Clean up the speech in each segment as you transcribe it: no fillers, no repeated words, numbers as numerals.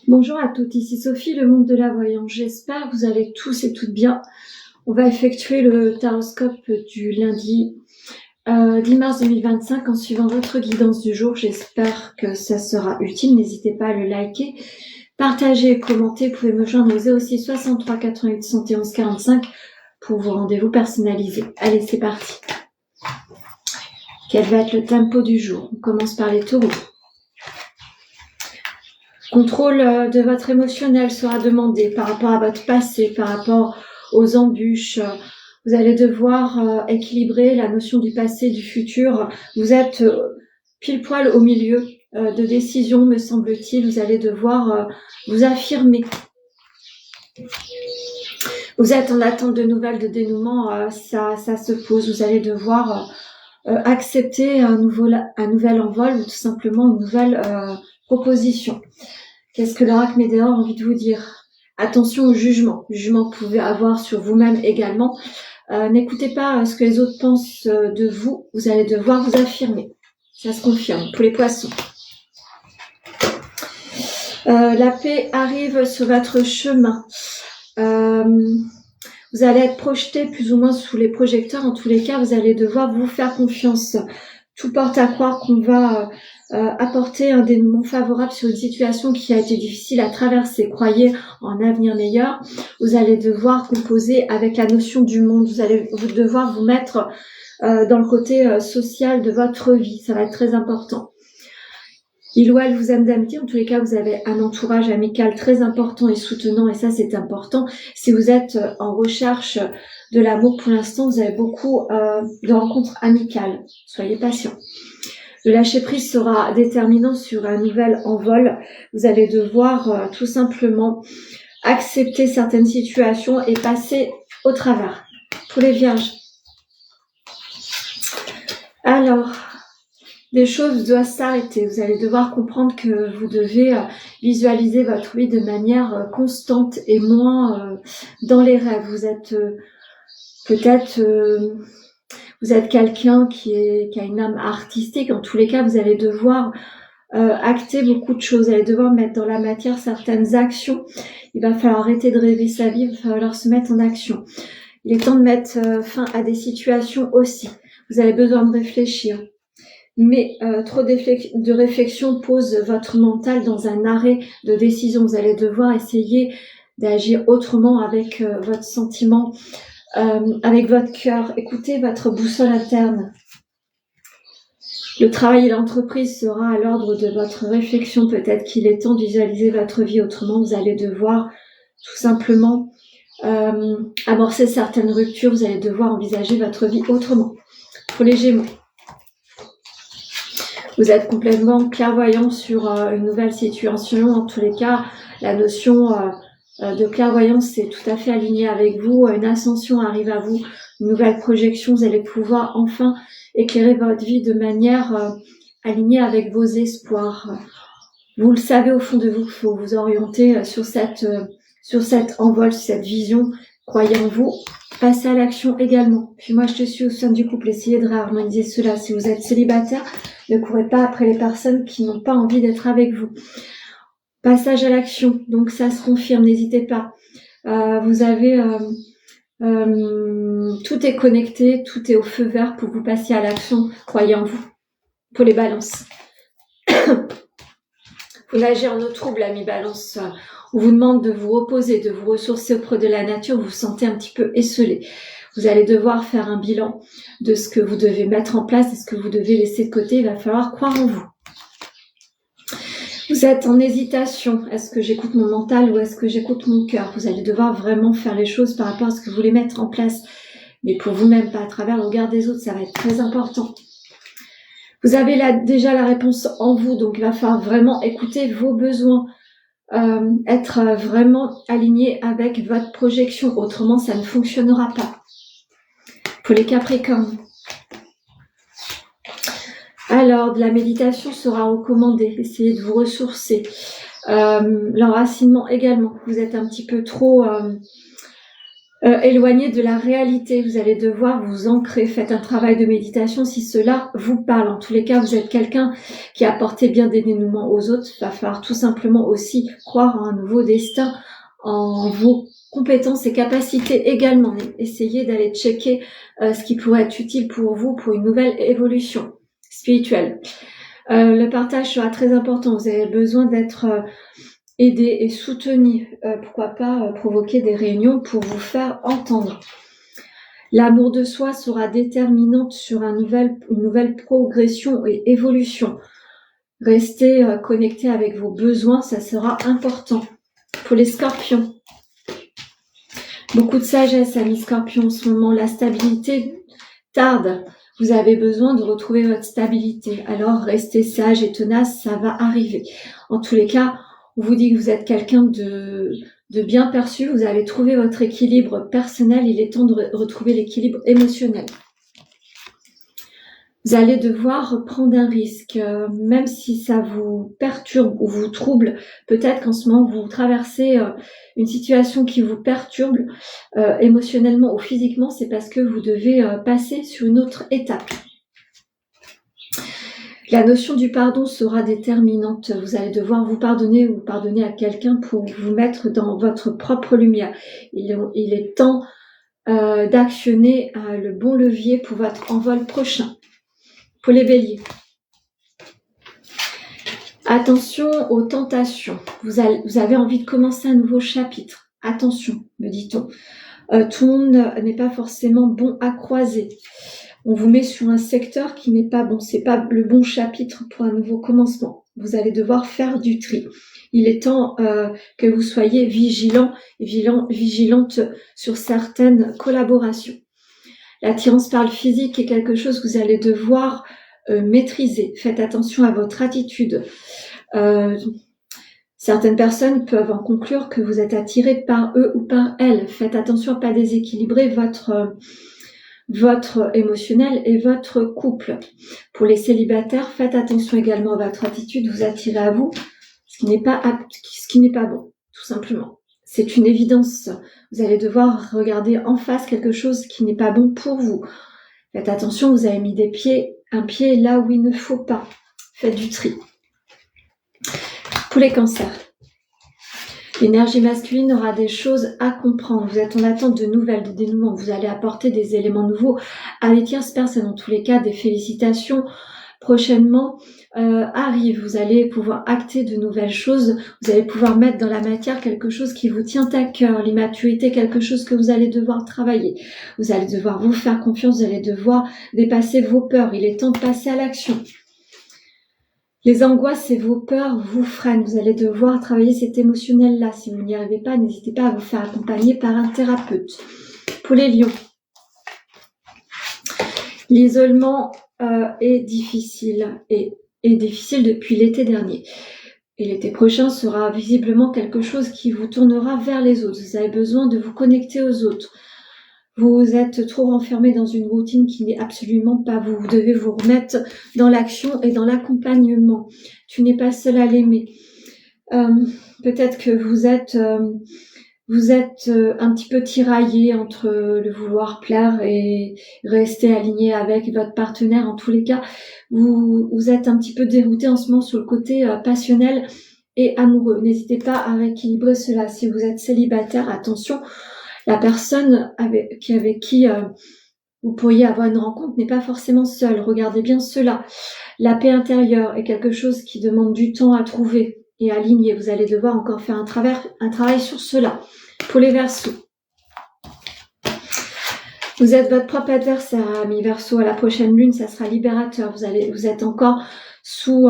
Bonjour à toutes, ici Sophie, le monde de la voyance. J'espère que vous allez tous et toutes bien. On va effectuer le taroscope du lundi 10 mars 2025 en suivant votre guidance du jour. J'espère que ça sera utile. N'hésitez pas à le liker, partager et commenter. Vous pouvez me joindre au 06 63 88 71 45 pour vos rendez-vous personnalisés. Allez, c'est parti. Quel va être le tempo du jour? On commence par les taureaux. Contrôle de votre émotionnel sera demandé par rapport à votre passé, par rapport aux embûches. Vous allez devoir équilibrer la notion du passé et du futur. Vous êtes pile poil au milieu de décisions, me semble-t-il. Vous allez devoir vous affirmer. Vous êtes en attente de nouvelles, de dénouement. Ça se pose. Vous allez devoir accepter un nouvel envol ou tout simplement une nouvelle proposition. Qu'est-ce que l'oracle Médéor a envie de vous dire? Attention au jugement. Le jugement que vous pouvez avoir sur vous-même également. N'écoutez pas ce que les autres pensent de vous. Vous allez devoir vous affirmer. Ça se confirme. Pour les poissons. La paix arrive sur votre chemin. Vous allez être projeté plus ou moins sous les projecteurs. En tous les cas, vous allez devoir vous faire confiance. Tout porte à croire qu'on va apporter un dénouement favorable sur une situation qui a été difficile à traverser. Croyez en un avenir meilleur. Vous allez devoir composer avec la notion du monde. Vous allez devoir vous mettre dans le côté social de votre vie. Ça va être très important. Il ou elle vous aime d'amitié. En tous les cas, vous avez un entourage amical très important et soutenant. Et ça, c'est important. Si vous êtes en recherche de l'amour pour l'instant, vous avez beaucoup de rencontres amicales. Soyez patient. Le lâcher-prise sera déterminant sur un nouvel envol. Vous allez devoir tout simplement accepter certaines situations et passer au travers. Pour les vierges. Alors, les choses doivent s'arrêter. Vous allez devoir comprendre que vous devez visualiser votre vie de manière constante et moins dans les rêves. Vous êtes peut-être... vous êtes quelqu'un qui a une âme artistique. En tous les cas, vous allez devoir acter beaucoup de choses. Vous allez devoir mettre dans la matière certaines actions. Il va falloir arrêter de rêver sa vie. Il va falloir se mettre en action. Il est temps de mettre fin à des situations aussi. Vous avez besoin de réfléchir. Mais trop de réflexion pose votre mental dans un arrêt de décision. Vous allez devoir essayer d'agir autrement avec votre sentiment, avec votre cœur. Écoutez votre boussole interne. Le travail et l'entreprise sera à l'ordre de votre réflexion. Peut-être qu'il est temps de visualiser votre vie autrement. Vous allez devoir tout simplement amorcer certaines ruptures. Vous allez devoir envisager votre vie autrement. Pour les Gémeaux. Vous êtes complètement clairvoyant sur une nouvelle situation. En tous les cas, la notion de clairvoyance, c'est tout à fait aligné avec vous. Une ascension arrive à vous, une nouvelle projection. Vous allez pouvoir enfin éclairer votre vie de manière alignée avec vos espoirs. Vous le savez au fond de vous, il faut vous orienter sur cet envol, sur cette vision. Croyez en vous. Passez à l'action également. Puis moi, je te suis au sein du couple. Essayez de réharmoniser cela. Si vous êtes célibataire, ne courez pas après les personnes qui n'ont pas envie d'être avec vous. Passage à l'action. Donc, ça se confirme. N'hésitez pas. Vous avez... tout est connecté. Tout est au feu vert pour vous passer à l'action. Croyez en vous. Pour les balances. Vous nagez en eau trouble, amis balance. On vous demande de vous reposer, de vous ressourcer auprès de la nature. Vous vous sentez un petit peu esselé. Vous allez devoir faire un bilan de ce que vous devez mettre en place et ce que vous devez laisser de côté. Il va falloir croire en vous. Vous êtes en hésitation. Est-ce que j'écoute mon mental ou est-ce que j'écoute mon cœur? Vous allez devoir vraiment faire les choses par rapport à ce que vous voulez mettre en place. Mais pour vous-même, pas à travers le regard des autres. Ça va être très important. Vous avez déjà la réponse en vous. Donc, il va falloir vraiment écouter vos besoins. Être vraiment aligné avec votre projection. Autrement, ça ne fonctionnera pas. Pour les Capricornes. Alors, de la méditation sera recommandée. Essayez de vous ressourcer. L'enracinement également. Vous êtes un petit peu trop Éloigné de la réalité, vous allez devoir vous ancrer. Faites un travail de méditation si cela vous parle. En tous les cas, vous êtes quelqu'un qui a apporté bien des dénouements aux autres. Il va falloir tout simplement aussi croire en un nouveau destin, en vos compétences et capacités également. Essayez d'aller checker ce qui pourrait être utile pour vous pour une nouvelle évolution spirituelle. Le partage sera très important. Vous avez besoin d'être aidé et soutenu. Pourquoi pas provoquer des réunions pour vous faire entendre. L'amour de soi sera déterminante sur une nouvelle progression et évolution. Restez connecté avec vos besoins, ça sera important. Pour les scorpions, beaucoup de sagesse, amis scorpions, en ce moment. La stabilité tarde. Vous avez besoin de retrouver votre stabilité. Alors, restez sage et tenace, ça va arriver. En tous les cas, on vous dit que vous êtes quelqu'un de bien perçu. Vous avez trouvé votre équilibre personnel. Il est temps de retrouver l'équilibre émotionnel. Vous allez devoir prendre un risque, même si ça vous perturbe ou vous trouble. Peut-être qu'en ce moment, vous traversez une situation qui vous perturbe émotionnellement ou physiquement. C'est parce que vous devez passer sur une autre étape. La notion du pardon sera déterminante. Vous allez devoir vous pardonner ou pardonner à quelqu'un pour vous mettre dans votre propre lumière. Il est temps d'actionner le bon levier pour votre envol prochain. Pour les béliers, attention aux tentations. Vous avez envie de commencer un nouveau chapitre. Attention, me dit-on. Tout le monde n'est pas forcément bon à croiser. On vous met sur un secteur qui n'est pas bon. C'est pas le bon chapitre pour un nouveau commencement. Vous allez devoir faire du tri. Il est temps que vous soyez vigilante sur certaines collaborations. L'attirance par le physique est quelque chose que vous allez devoir maîtriser. Faites attention à votre attitude. Certaines personnes peuvent en conclure que vous êtes attiré par eux ou par elles. Faites attention à ne pas déséquilibrer votre émotionnel et votre couple. Pour les célibataires, faites attention également à votre attitude. Vous attirez à vous ce qui n'est pas bon, tout simplement. C'est une évidence. Vous allez devoir regarder en face quelque chose qui n'est pas bon pour vous. Faites attention, vous avez mis un pied là où il ne faut pas. Faites du tri. Pour les cancers, l'énergie masculine aura des choses à comprendre. Vous êtes en attente de nouvelles, de dénouements. Vous allez apporter des éléments nouveaux à des tierces personnes. En tous les cas, des félicitations prochainement arrivent. Vous allez pouvoir acter de nouvelles choses. Vous allez pouvoir mettre dans la matière quelque chose qui vous tient à cœur. L'immaturité, quelque chose que vous allez devoir travailler. Vous allez devoir vous faire confiance. Vous allez devoir dépasser vos peurs. Il est temps de passer à l'action. Les angoisses et vos peurs vous freinent. Vous allez devoir travailler cet émotionnel-là. Si vous n'y arrivez pas, n'hésitez pas à vous faire accompagner par un thérapeute. Pour les lions, l'isolement est difficile et est difficile depuis l'été dernier. Et l'été prochain sera visiblement quelque chose qui vous tournera vers les autres. Vous avez besoin de vous connecter aux autres. Vous êtes trop renfermé dans une routine qui n'est absolument pas vous. Vous devez vous remettre dans l'action et dans l'accompagnement. Tu n'es pas seul à l'aimer. Peut-être que vous êtes un petit peu tiraillé entre le vouloir plaire et rester aligné avec votre partenaire. En tous les cas, vous êtes un petit peu dérouté en ce moment sur le côté passionnel et amoureux. N'hésitez pas à rééquilibrer cela. Si vous êtes célibataire, attention, la personne avec qui vous pourriez avoir une rencontre n'est pas forcément seule. Regardez bien cela. La paix intérieure est quelque chose qui demande du temps à trouver et à aligner. Vous allez devoir encore faire un travail sur cela. Pour les Verseaux, vous êtes votre propre adversaire, amis Verseaux. À la prochaine lune, ça sera libérateur. Vous êtes encore sous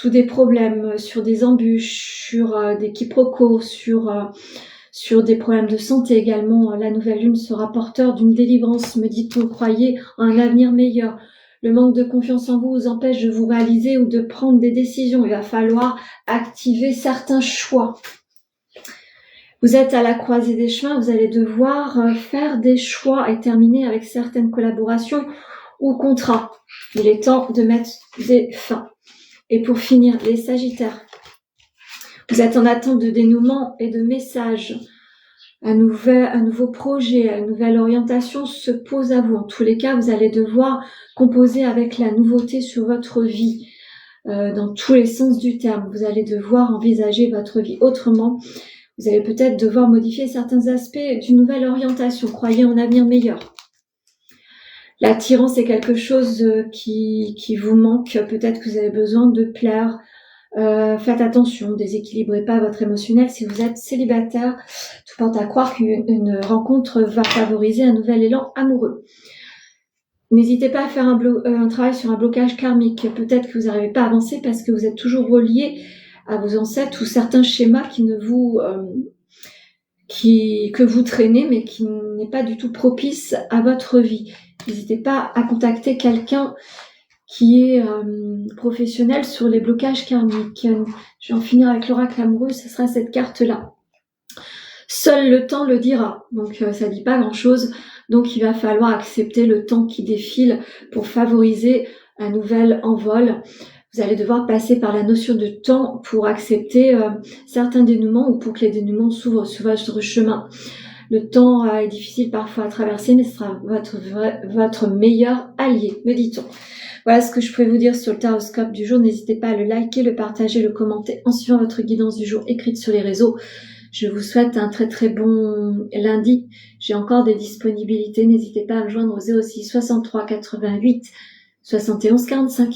des problèmes, sur des embûches, sur des quiproquos, sur des problèmes de santé également. La nouvelle lune sera porteur d'une délivrance, me dit-on. Croyez en un avenir meilleur. Le manque de confiance en vous empêche de vous réaliser ou de prendre des décisions. Il va falloir activer certains choix. Vous êtes à la croisée des chemins, vous allez devoir faire des choix et terminer avec certaines collaborations ou contrats. Il est temps de mettre des fins. Et pour finir, les Sagittaires. Vous êtes en attente de dénouement et de messages. un nouveau projet, une nouvelle orientation se pose à vous. En tous les cas, vous allez devoir composer avec la nouveauté sur votre vie, dans tous les sens du terme. Vous allez devoir envisager votre vie autrement. Vous allez peut-être devoir modifier certains aspects d'une nouvelle orientation. Croyez en un avenir meilleur. L'attirance est quelque chose qui vous manque. Peut-être que vous avez besoin de plaire. Faites attention, déséquilibrez pas votre émotionnel. Si vous êtes célibataire, tout porte à croire qu'une rencontre va favoriser un nouvel élan amoureux. N'hésitez pas à faire un travail sur un blocage karmique. Peut-être que vous n'arrivez pas à avancer parce que vous êtes toujours relié à vos ancêtres ou certains schémas que vous traînez mais qui n'est pas du tout propice à votre vie. N'hésitez pas à contacter quelqu'un qui est professionnel sur les blocages karmiques. Je vais en finir avec l'oracle amoureux, ce sera cette carte-là. Seul le temps le dira. Donc ça dit pas grand-chose. Donc il va falloir accepter le temps qui défile pour favoriser un nouvel envol. Vous allez devoir passer par la notion de temps pour accepter certains dénouements ou pour que les dénouements s'ouvrent sur votre chemin. Le temps est difficile parfois à traverser, mais ce sera votre meilleur allié, me dit-on. Voilà ce que je pouvais vous dire sur le taroscope du jour. N'hésitez pas à le liker, le partager, le commenter en suivant votre guidance du jour écrite sur les réseaux. Je vous souhaite un très très bon lundi. J'ai encore des disponibilités. N'hésitez pas à me joindre au 06 63 88 71 45.